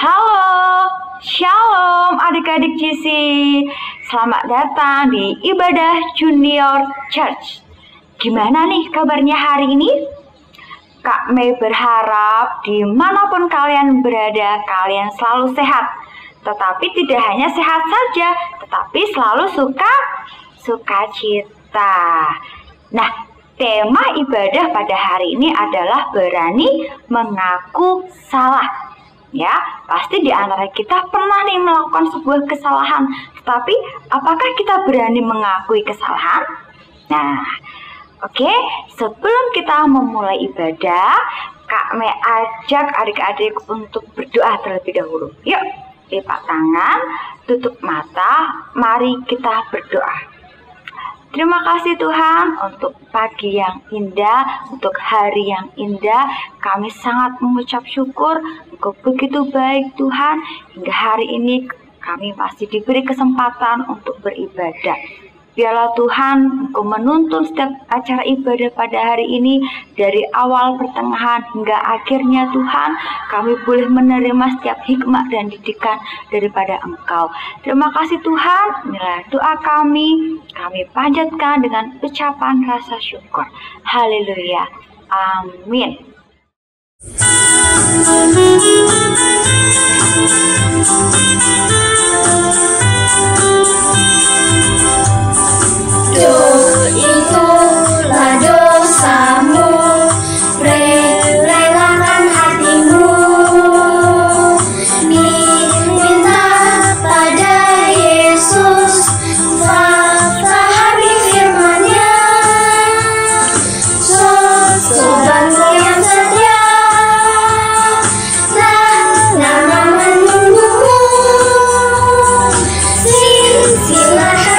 Halo, Shalom adik-adik GC. Selamat datang di Ibadah Junior Church. Gimana nih kabarnya hari ini? Kak Mei berharap dimanapun kalian berada, kalian selalu sehat. Tetapi tidak hanya sehat saja, tetapi selalu sukacita. Nah, tema ibadah pada hari ini adalah berani mengaku salah. Ya, pasti di antara kita pernah nih melakukan sebuah kesalahan. Tetapi apakah kita berani mengakui kesalahan? Nah, oke, sebelum kita memulai ibadah, Kak Mei ajak adik-adik untuk berdoa terlebih dahulu. Yuk, lipat tangan, tutup mata, mari kita berdoa. Terima kasih Tuhan untuk pagi yang indah, untuk hari yang indah. Kami sangat mengucap syukur, Engkau begitu baik Tuhan. Hingga hari ini kami masih diberi kesempatan untuk beribadah. Biarlah Tuhan Engkau menuntun setiap acara ibadah pada hari ini dari awal, pertengahan hingga akhirnya Tuhan. Kami boleh menerima setiap hikmat dan didikan daripada Engkau. Terima kasih Tuhan. Inilah doa kami panjatkan dengan ucapan rasa syukur. Haleluya. Amin. Itulah dosamu, relakan hatimu, minta pada Yesus, pahami firman-Nya, sobatmu yang setia, lama menunggumu, silahkan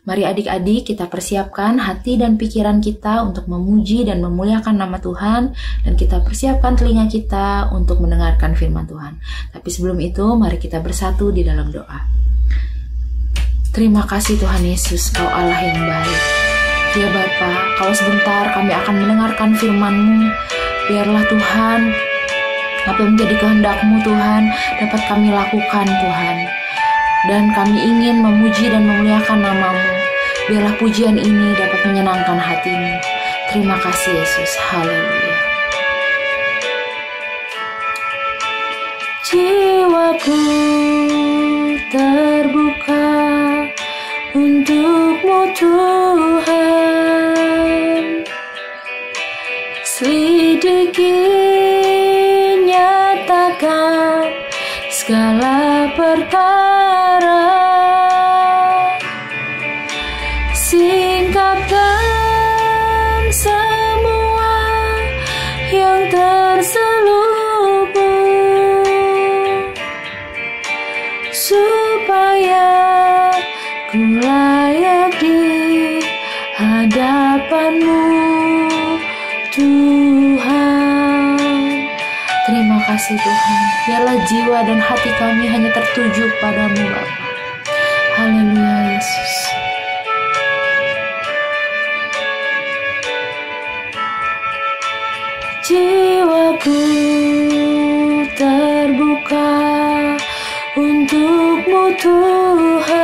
Mari adik-adik kita persiapkan hati dan pikiran kita untuk memuji dan memuliakan nama Tuhan. Dan kita persiapkan telinga kita untuk mendengarkan firman Tuhan. Tapi sebelum itu mari kita bersatu di dalam doa. Terima kasih Tuhan Yesus, Kau Allah yang baik. Ya Bapa, kalau sebentar kami akan mendengarkan firman-Mu, biarlah Tuhan apa yang menjadi kehendak-Mu Tuhan dapat kami lakukan Tuhan. Dan kami ingin memuji dan memuliakan nama-Mu. Biarlah pujian ini dapat menyenangkan hati-Mu. Terima kasih Yesus. Haleluya. Jiwaku terbuka untuk-Mu Tuhan. Selidiki, nyatakan segala perkara. Singkapkan semua yang terselubung. supaya ku layak di hadapan-Mu, Tuhan. Terima kasih Tuhan, biarlah jiwa dan hati kami hanya tertuju padamu Bapa. Haleluya Yesus. Jiwaku terbuka untuk-Mu Tuhan,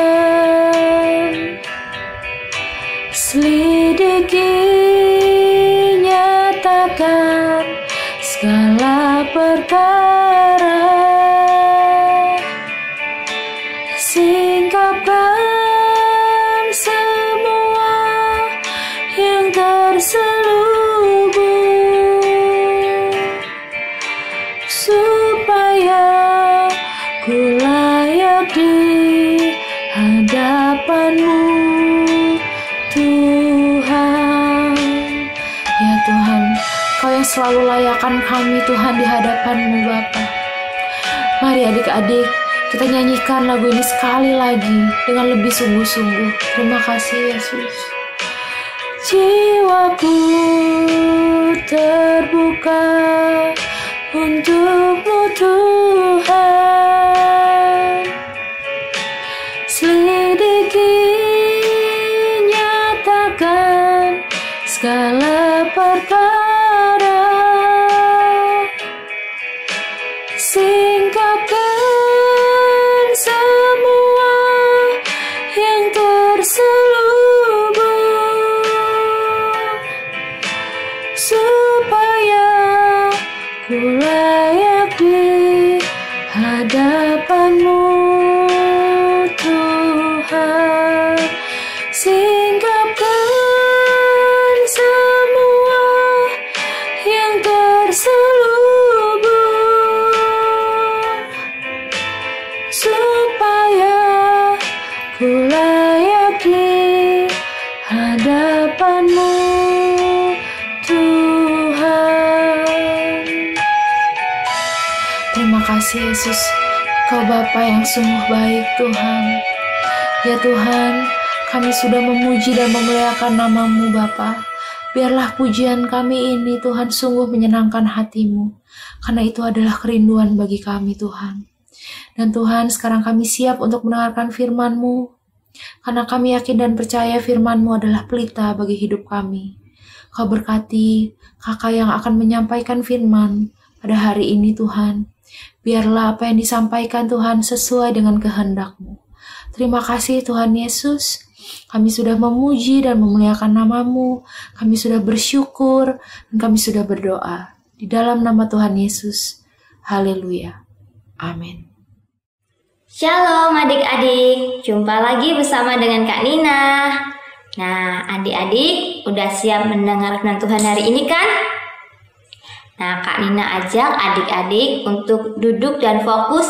selidiki, nyatakan segala perkara, singkapkan semua yang terselubung, supaya ku layak di hadapan-Mu, Tuhan. Ya Tuhan, Kau yang selalu layakkan kami Tuhan di hadapan-Mu Bapa. Mari adik-adik, kita nyanyikan lagu ini sekali lagi dengan lebih sungguh-sungguh. Terima kasih Yesus. Jiwaku terbuka untuk-Mu Tuhan, selidiki, nyatakan segala perkara, singkapkan semua yang terselubung, supaya ku layak di hadapan-Mu, Tuhan. Singkapkan semua yang terselubung, supaya ku layak di hadapan-Mu, Tuhan. Terima kasih Yesus, Kau Bapa yang sungguh baik Tuhan. Ya Tuhan, kami sudah memuji dan memuliakan nama-Mu Bapa. Biarlah pujian kami ini Tuhan sungguh menyenangkan hati-Mu, karena itu adalah kerinduan bagi kami Tuhan. Dan Tuhan, sekarang kami siap untuk mendengarkan firman-Mu, karena kami yakin dan percaya firman-Mu adalah pelita bagi hidup kami. Kau berkati kakak yang akan menyampaikan firman pada hari ini Tuhan. Biarlah apa yang disampaikan Tuhan sesuai dengan kehendak-Mu. Terima kasih Tuhan Yesus. Kami sudah memuji dan memuliakan nama-Mu. Kami sudah bersyukur dan kami sudah berdoa. Di dalam nama Tuhan Yesus. Haleluya. Amin. Shalom adik-adik, jumpa lagi bersama dengan Kak Nina. Nah, adik-adik udah siap mendengar firman Tuhan hari ini kan? Nah, Kak Nina ajak adik-adik untuk duduk dan fokus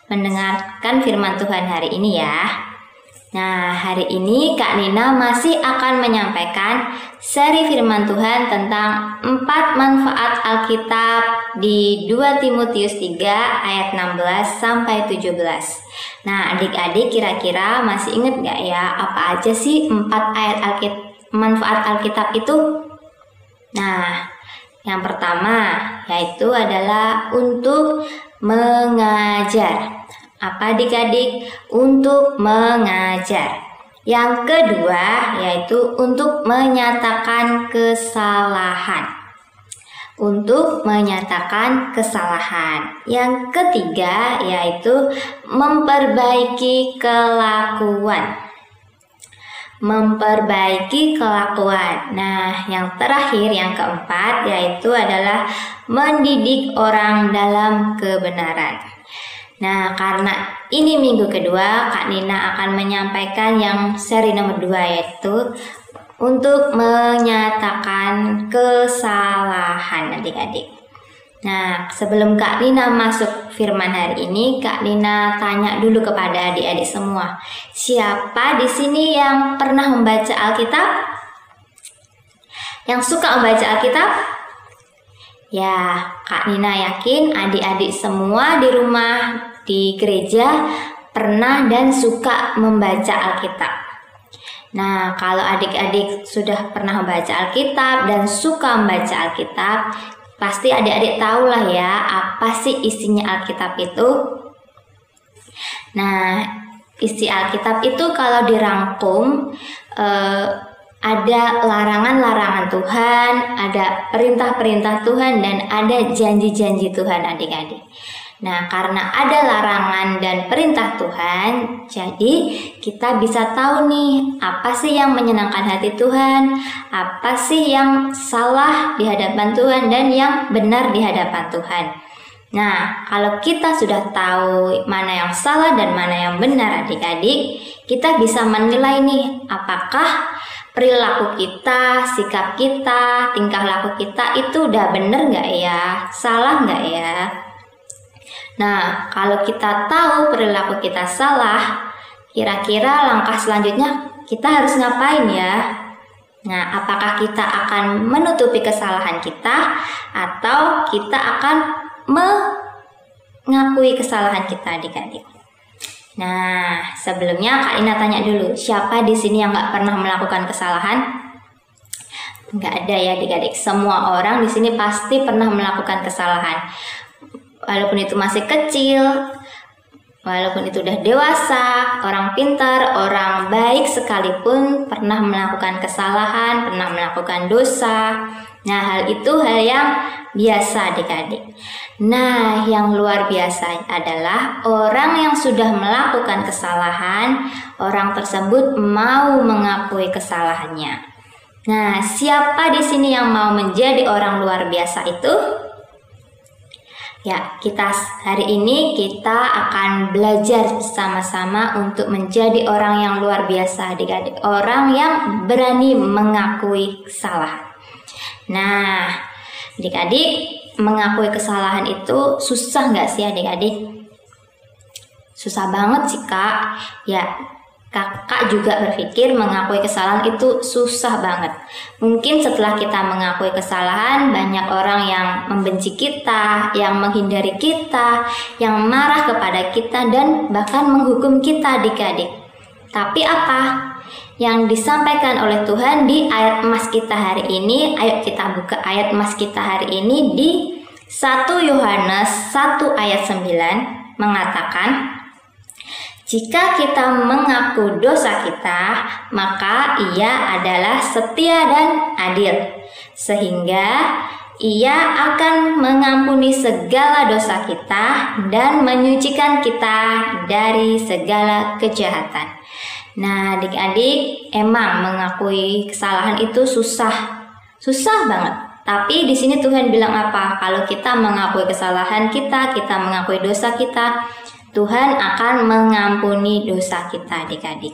mendengarkan firman Tuhan hari ini ya. Nah, hari ini Kak Nina masih akan menyampaikan seri firman Tuhan tentang 4 manfaat Alkitab di 2 Timotius 3 ayat 16 sampai 17. Nah, adik-adik kira-kira masih ingat gak ya apa aja sih 4 manfaat Alkitab itu? Nah, yang pertama yaitu adalah untuk mengajar. Apa adik-adik? Untuk mengajar. Yang kedua yaitu untuk menyatakan kesalahan. Untuk menyatakan kesalahan. Yang ketiga yaitu memperbaiki kelakuan. Memperbaiki kelakuan. Nah, yang terakhir, yang keempat yaitu adalah mendidik orang dalam kebenaran. Nah, karena ini minggu kedua, Kak Nina akan menyampaikan yang seri nomor 2 yaitu untuk menyatakan kesalahan adik-adik. Nah, sebelum Kak Nina masuk firman hari ini, Kak Nina tanya dulu kepada adik-adik semua. Siapa di sini yang pernah membaca Alkitab? Yang suka membaca Alkitab? Ya, Kak Nina yakin adik-adik semua di rumah, di gereja pernah dan suka membaca Alkitab? Nah, kalau adik-adik sudah pernah membaca Alkitab dan suka membaca Alkitab, pasti adik-adik tahu lah ya apa sih isinya Alkitab itu. Nah, isi Alkitab itu kalau dirangkum ada larangan-larangan Tuhan, ada perintah-perintah Tuhan, dan ada janji-janji Tuhan adik-adik. Nah, karena ada larangan dan perintah Tuhan, jadi kita bisa tahu nih apa sih yang menyenangkan hati Tuhan, apa sih yang salah di hadapan Tuhan dan yang benar di hadapan Tuhan. Nah, kalau kita sudah tahu mana yang salah dan mana yang benar adik-adik, kita bisa menilai nih apakah perilaku kita, sikap kita, tingkah laku kita itu udah benar nggak ya, salah nggak ya. Nah, kalau kita tahu perilaku kita salah, kira-kira langkah selanjutnya kita harus ngapain ya? Nah, apakah kita akan menutupi kesalahan kita atau kita akan mengakui kesalahan kita adik-adik? Nah, sebelumnya Kak Ina tanya dulu, siapa di sini yang nggak pernah melakukan kesalahan? Nggak ada ya adik-adik, semua orang di sini pasti pernah melakukan kesalahan. Walaupun itu masih kecil, walaupun itu udah dewasa, orang pintar, orang baik sekalipun pernah melakukan kesalahan, pernah melakukan dosa. Nah, hal itu hal yang biasa adik-adik. Nah, yang luar biasa adalah orang yang sudah melakukan kesalahan, orang tersebut mau mengakui kesalahannya. Nah, siapa di sini yang mau menjadi orang luar biasa itu? Ya, hari ini kita akan belajar bersama-sama untuk menjadi orang yang luar biasa adik-adik. Orang yang berani mengakui kesalahan. Nah, adik-adik, mengakui kesalahan itu susah nggak sih adik-adik? Susah banget sih Kak. Ya, Kakak juga berpikir mengakui kesalahan itu susah banget. Mungkin setelah kita mengakui kesalahan, banyak orang yang membenci kita, yang menghindari kita, yang marah kepada kita, dan bahkan menghukum kita adik-adik. Tapi apa yang disampaikan oleh Tuhan di ayat emas kita hari ini? Ayo kita buka ayat emas kita hari ini di 1 Yohanes 1 ayat 9 mengatakan, jika kita mengaku dosa kita, maka Ia adalah setia dan adil, sehingga Ia akan mengampuni segala dosa kita dan menyucikan kita dari segala kejahatan. Nah, adik-adik, emang mengakui kesalahan itu susah banget. Tapi di sini Tuhan bilang apa? Kalau kita mengakui kesalahan kita mengakui dosa kita, Tuhan akan mengampuni dosa kita adik-adik.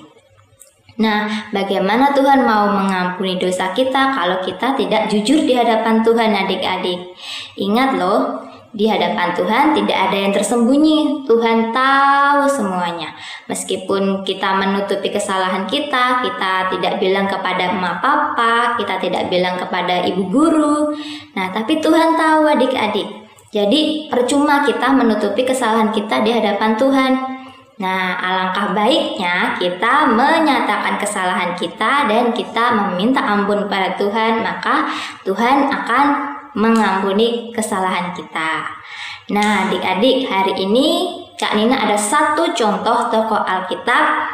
Nah, bagaimana Tuhan mau mengampuni dosa kita kalau kita tidak jujur di hadapan Tuhan adik-adik? Ingat loh, di hadapan Tuhan tidak ada yang tersembunyi. Tuhan tahu semuanya. Meskipun kita menutupi kesalahan kita tidak bilang kepada emak papa, kita tidak bilang kepada ibu guru. Nah, tapi Tuhan tahu adik-adik. Jadi percuma kita menutupi kesalahan kita di hadapan Tuhan. Nah, alangkah baiknya kita menyatakan kesalahan kita dan kita meminta ampun pada Tuhan, maka Tuhan akan mengampuni kesalahan kita. Nah, adik-adik, hari ini Kak Nina ada satu contoh tokoh Alkitab.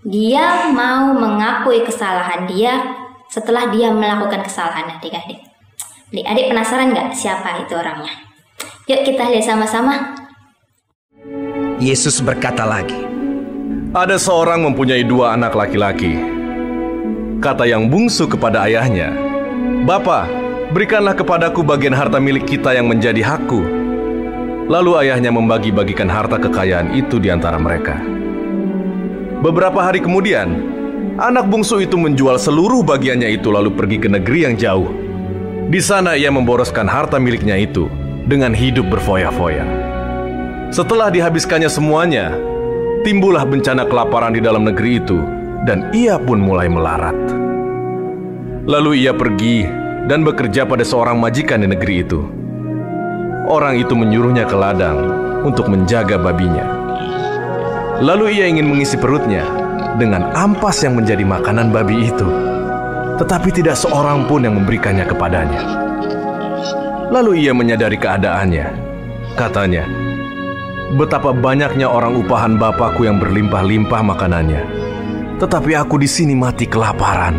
Dia mau mengakui kesalahan dia setelah dia melakukan kesalahan adik-adik. Adik-adik penasaran nggak siapa itu orangnya? Yuk kita lihat sama-sama. Yesus berkata lagi, ada seorang mempunyai 2 anak laki-laki. Kata yang bungsu kepada ayahnya, "Bapa, berikanlah kepadaku bagian harta milik kita yang menjadi hakku." Lalu ayahnya membagi-bagikan harta kekayaan itu di antara mereka. Beberapa hari kemudian, anak bungsu itu menjual seluruh bagiannya itu lalu pergi ke negeri yang jauh. Di sana ia memboroskan harta miliknya itu dengan hidup berfoya-foya. Setelah dihabiskannya semuanya, timbullah bencana kelaparan di dalam negeri itu, dan ia pun mulai melarat. Lalu ia pergi dan bekerja pada seorang majikan di negeri itu. Orang itu menyuruhnya ke ladang untuk menjaga babinya. Lalu ia ingin mengisi perutnya dengan ampas yang menjadi makanan babi itu. Tetapi tidak seorang pun yang memberikannya kepadanya. Lalu ia menyadari keadaannya. Katanya, betapa banyaknya orang upahan bapakku yang berlimpah-limpah makanannya. Tetapi aku di sini mati kelaparan.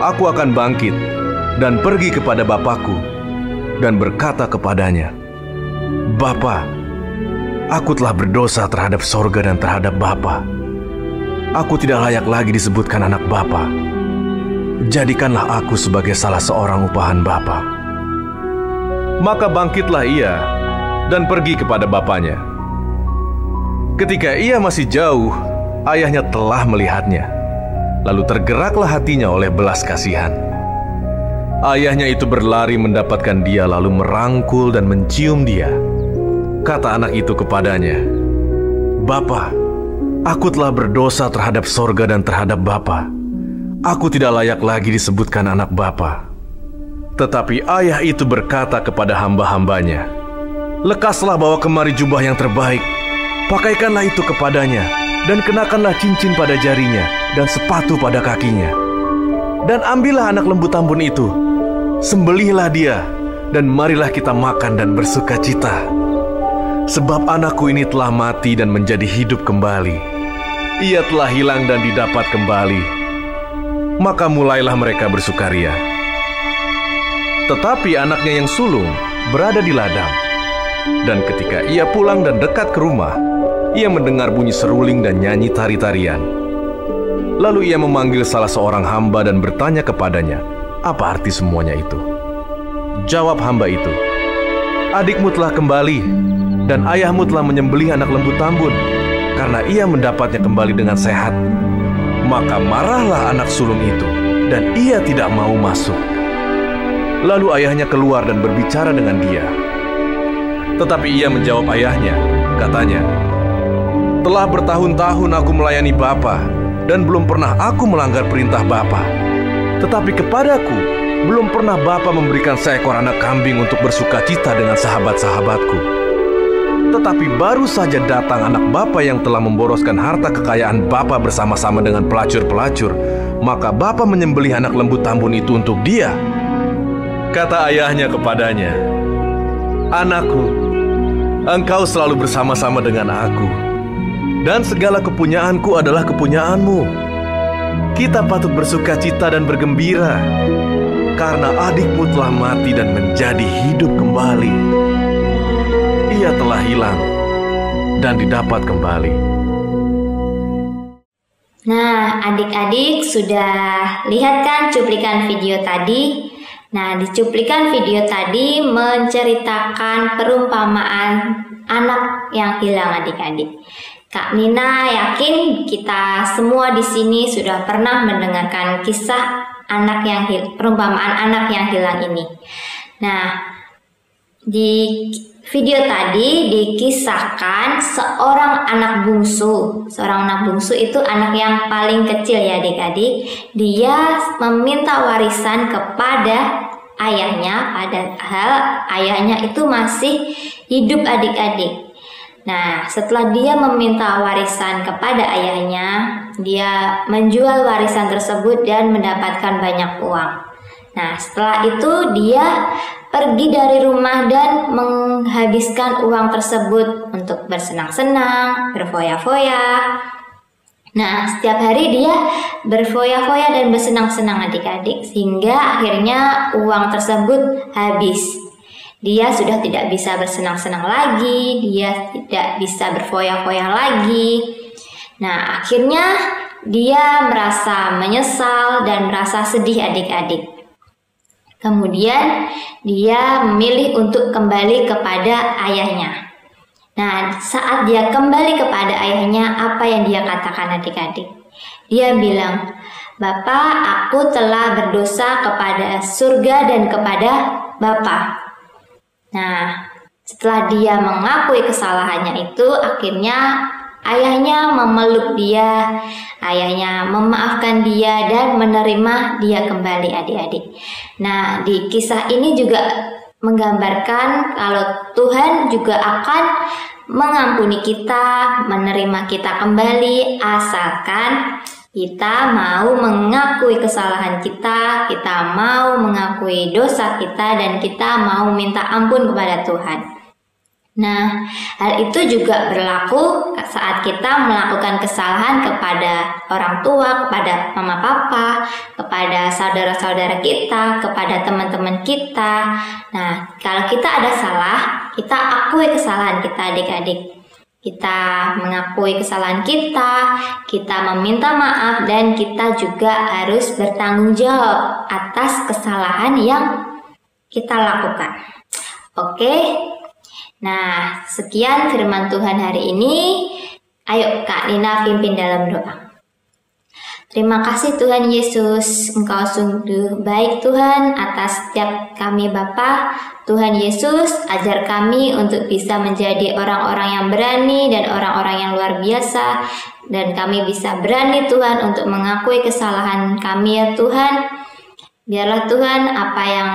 Aku akan bangkit dan pergi kepada bapakku dan berkata kepadanya, Bapa, aku telah berdosa terhadap sorga dan terhadap Bapa. Aku tidak layak lagi disebutkan anak Bapa. Jadikanlah aku sebagai salah seorang upahan Bapa. Maka bangkitlah ia dan pergi kepada bapaknya. Ketika ia masih jauh, ayahnya telah melihatnya. Lalu tergeraklah hatinya oleh belas kasihan. Ayahnya itu berlari mendapatkan dia, lalu merangkul dan mencium dia. Kata anak itu kepadanya, Bapa, aku telah berdosa terhadap sorga dan terhadap Bapa. Aku tidak layak lagi disebutkan anak Bapa. Tetapi ayah itu berkata kepada hamba-hambanya, lekaslah bawa kemari jubah yang terbaik, pakaikanlah itu kepadanya, dan kenakanlah cincin pada jarinya, dan sepatu pada kakinya. Dan ambillah anak lembu tambun itu, sembelihlah dia, dan marilah kita makan dan bersuka cita. Sebab anakku ini telah mati dan menjadi hidup kembali. Ia telah hilang dan didapat kembali. Maka mulailah mereka bersukaria. Tetapi anaknya yang sulung berada di ladang. Dan ketika ia pulang dan dekat ke rumah, ia mendengar bunyi seruling dan nyanyi tari-tarian. Lalu ia memanggil salah seorang hamba dan bertanya kepadanya, apa arti semuanya itu? Jawab hamba itu, adikmu telah kembali, dan ayahmu telah menyembelih anak lembu tambun, karena ia mendapatnya kembali dengan sehat. Maka marahlah anak sulung itu, dan ia tidak mau masuk. Lalu ayahnya keluar dan berbicara dengan dia. Tetapi ia menjawab ayahnya, katanya, telah bertahun-tahun aku melayani Bapa, dan belum pernah aku melanggar perintah Bapa. Tetapi kepadaku, belum pernah Bapa memberikan seekor anak kambing untuk bersuka cita dengan sahabat-sahabatku. Tetapi baru saja datang anak Bapa yang telah memboroskan harta kekayaan Bapa bersama-sama dengan pelacur-pelacur, maka Bapa menyembelih anak lembu tambun itu untuk dia. Kata ayahnya kepadanya, anakku, engkau selalu bersama-sama dengan aku, dan segala kepunyaanku adalah kepunyaanmu. Kita patut bersuka cita dan bergembira, karena adikmu telah mati dan menjadi hidup kembali. Ia telah hilang dan didapat kembali. Nah, adik-adik sudah lihat kan cuplikan video tadi? Nah, di cuplikan video tadi menceritakan perumpamaan anak yang hilang, adik-adik. Kak Nina yakin kita semua di sini sudah pernah mendengarkan kisah perumpamaan anak yang hilang ini. Nah, di video tadi dikisahkan seorang anak bungsu. Seorang anak bungsu itu anak yang paling kecil ya adik-adik. Dia meminta warisan kepada ayahnya, padahal ayahnya itu masih hidup adik-adik. Nah, setelah dia meminta warisan kepada ayahnya, dia menjual warisan tersebut dan mendapatkan banyak uang. Nah, setelah itu dia pergi dari rumah dan menghabiskan uang tersebut untuk bersenang-senang, berfoya-foya. Nah, setiap hari dia berfoya-foya dan bersenang-senang adik-adik, sehingga akhirnya uang tersebut habis. Dia sudah tidak bisa bersenang-senang lagi, dia tidak bisa berfoya-foya lagi. Nah, akhirnya dia merasa menyesal dan merasa sedih adik-adik. Kemudian dia memilih untuk kembali kepada ayahnya. Nah, saat dia kembali kepada ayahnya, apa yang dia katakan adik-adik? Dia bilang, Bapak, aku telah berdosa kepada surga dan kepada Bapak. Nah, setelah dia mengakui kesalahannya itu, akhirnya ayahnya memeluk dia, ayahnya memaafkan dia dan menerima dia kembali adik-adik. Nah, di kisah ini juga menggambarkan kalau Tuhan juga akan mengampuni kita, menerima kita kembali, asalkan kita mau mengakui kesalahan kita mau mengakui dosa kita, dan kita mau minta ampun kepada Tuhan. Nah, hal itu juga berlaku saat kita melakukan kesalahan kepada orang tua, kepada mama papa, kepada saudara-saudara kita, kepada teman-teman kita. Nah, kalau kita ada salah, kita akui kesalahan kita, adik-adik. Kita mengakui kesalahan kita meminta maaf, dan kita juga harus bertanggung jawab atas kesalahan yang kita lakukan. Oke? Nah, sekian firman Tuhan hari ini. Ayo Kak Nina pimpin dalam doa. Terima kasih Tuhan Yesus, Engkau sungguh baik Tuhan atas setiap kami Bapa. Tuhan Yesus, ajar kami untuk bisa menjadi orang-orang yang berani dan orang-orang yang luar biasa. Dan kami bisa berani Tuhan untuk mengakui kesalahan kami ya Tuhan. Biarlah Tuhan apa yang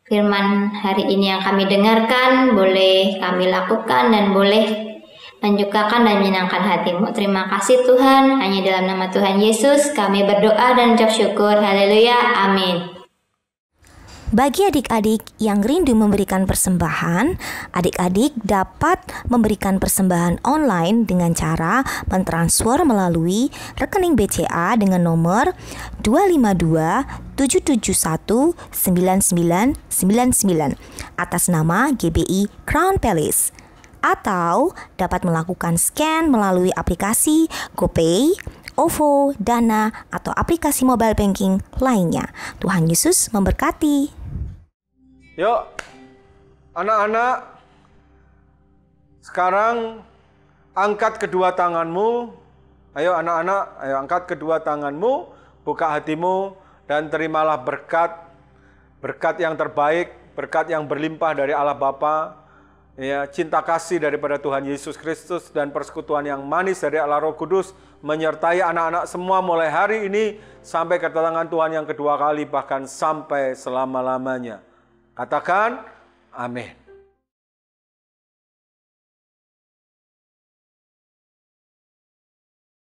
firman hari ini yang kami dengarkan boleh kami lakukan dan boleh menyukakan dan menyenangkan hati-Mu. Terima kasih Tuhan, hanya dalam nama Tuhan Yesus kami berdoa dan ucap syukur. Haleluya, amin. Bagi adik-adik yang rindu memberikan persembahan, adik-adik dapat memberikan persembahan online dengan cara mentransfer melalui rekening BCA dengan nomor 252-771-9999 atas nama GBI Crown Palace, atau dapat melakukan scan melalui aplikasi GoPay, OVO, Dana, atau aplikasi mobile banking lainnya. Tuhan Yesus memberkati. Yuk, anak-anak, sekarang angkat kedua tanganmu. Ayo anak-anak, ayo angkat kedua tanganmu, buka hatimu, dan terimalah berkat yang terbaik, berkat yang berlimpah dari Allah Bapa, ya, cinta kasih daripada Tuhan Yesus Kristus, dan persekutuan yang manis dari Allah Roh Kudus menyertai anak-anak semua mulai hari ini sampai kedatangan Tuhan yang kedua kali, bahkan sampai selama-lamanya. Katakan amin.